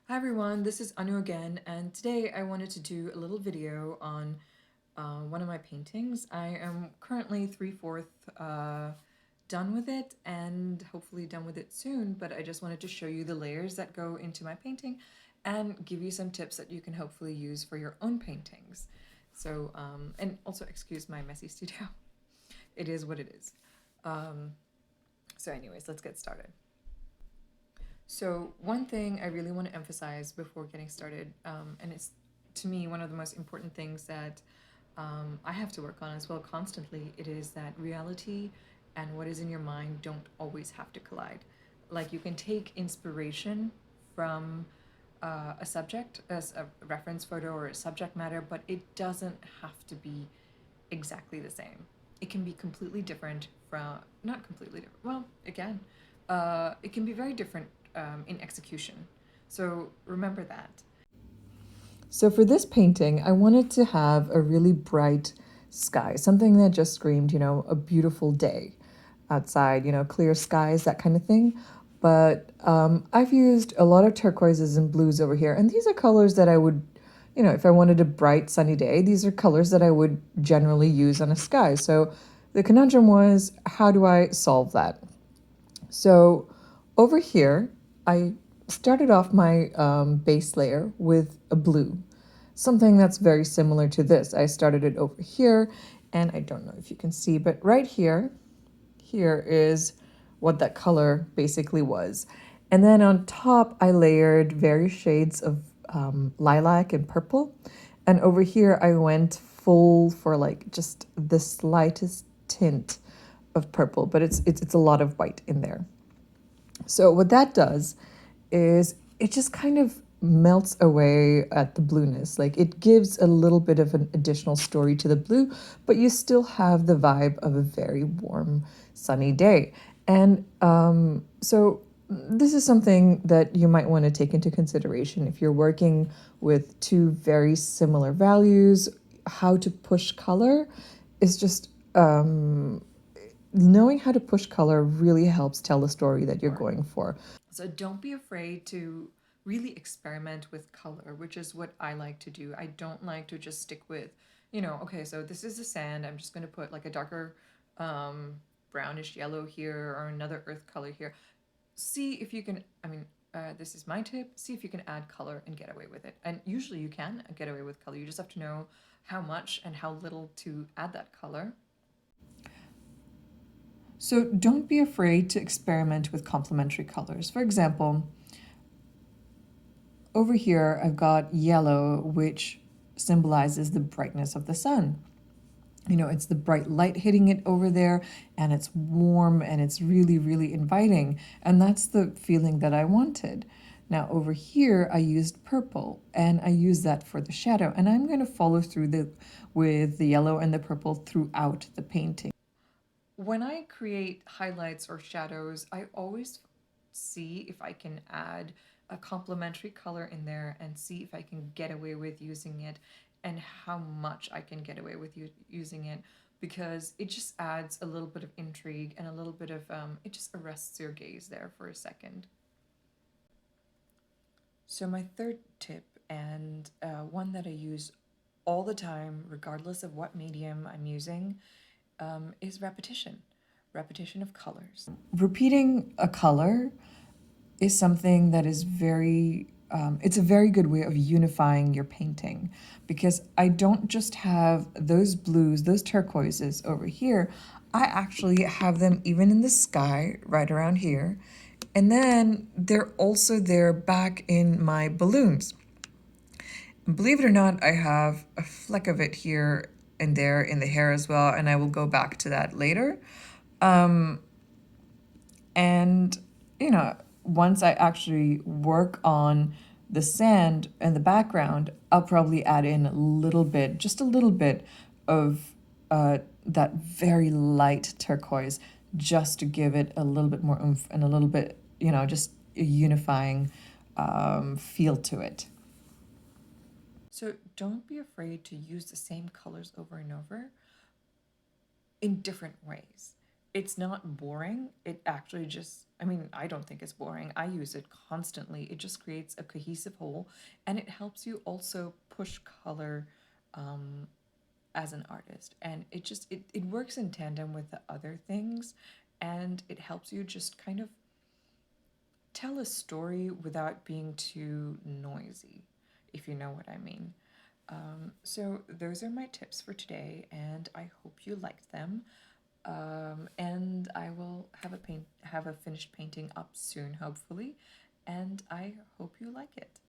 Hi everyone, this is Anu again, and today I wanted to do a little video on one of my paintings. I am currently 3/4 done with it and hopefully done with it soon, but I just wanted to show you the layers that go into my painting and give you some tips that you can hopefully use for your own paintings. So, and also excuse my messy studio. It is what it is. So anyways, let's get started. So one thing I really want to emphasize before getting started, and it's to me one of the most important things that I have to work on as well constantly, it is that reality and what is in your mind don't always have to collide. Like you can take inspiration from a subject as a reference photo or a subject matter, but it doesn't have to be exactly the same. It can be completely different from, not completely different, well, again, it can be very different in execution. So remember that. So for this painting, I wanted to have a really bright sky, something that just screamed, a beautiful day outside, clear skies, that kind of thing. But I've used a lot of turquoises and blues over here, and these are colors that I would, if I wanted a bright sunny day, these are colors that I would generally use on a sky. So the conundrum was, how do I solve that? So over here, I started off my base layer with a blue, something that's very similar to this. I started it over here, and I don't know if you can see, but right here is what that color basically was. And then on top, I layered various shades of lilac and purple. And over here, I went full for like just the slightest tint of purple, but it's a lot of white in there. So what that does is it just kind of melts away at the blueness. Like it gives a little bit of an additional story to the blue, but you still have the vibe of a very warm, sunny day. And so this is something that you might want to take into consideration if you're working with two very similar values. How to push color is just knowing how to push color really helps tell the story that you're going for. So don't be afraid to really experiment with color, which is what I like to do. I don't like to just stick with, okay, so this is the sand. I'm just going to put like a darker brownish yellow here or another earth color here. See if you can, this is my tip, see if you can add color and get away with it. And usually you can get away with color. You just have to know how much and how little to add that color. So don't be afraid to experiment with complementary colors. For example, over here I've got yellow, which symbolizes the brightness of the sun. It's the bright light hitting it over there, and it's warm and it's really, really inviting. And that's the feeling that I wanted. Now over here, I used purple, and I used that for the shadow. And I'm going to follow through with the yellow and the purple throughout the painting. When I create highlights or shadows, I always see if I can add a complementary color in there and see if I can get away with using it and how much I can get away with using it, because it just adds a little bit of intrigue and a little bit of, it just arrests your gaze there for a second. So my third tip, and one that I use all the time, regardless of what medium I'm using, is repetition. Repetition of colors. Repeating a color is something that is it's a very good way of unifying your painting, because I don't just have those blues, those turquoises over here. I actually have them even in the sky right around here. And then they're also there back in my balloons. Believe it or not, I have a fleck of it here and there in the hair as well, and I will go back to that later. And, once I actually work on the sand and the background, I'll probably add in a little bit, just a little bit of that very light turquoise, just to give it a little bit more oomph and a little bit, just a unifying feel to it. So don't be afraid to use the same colors over and over in different ways. it's not boring. It actually just, I mean, I don't think it's boring. I use it constantly. It just creates a cohesive whole, and it helps you also push color um, as an artist. And it works in tandem with the other things, and it helps you just kind of tell a story without being too noisy, if you know what I mean. So those are my tips for today, and I hope you liked them. And I will have a finished painting up soon, hopefully, and I hope you like it.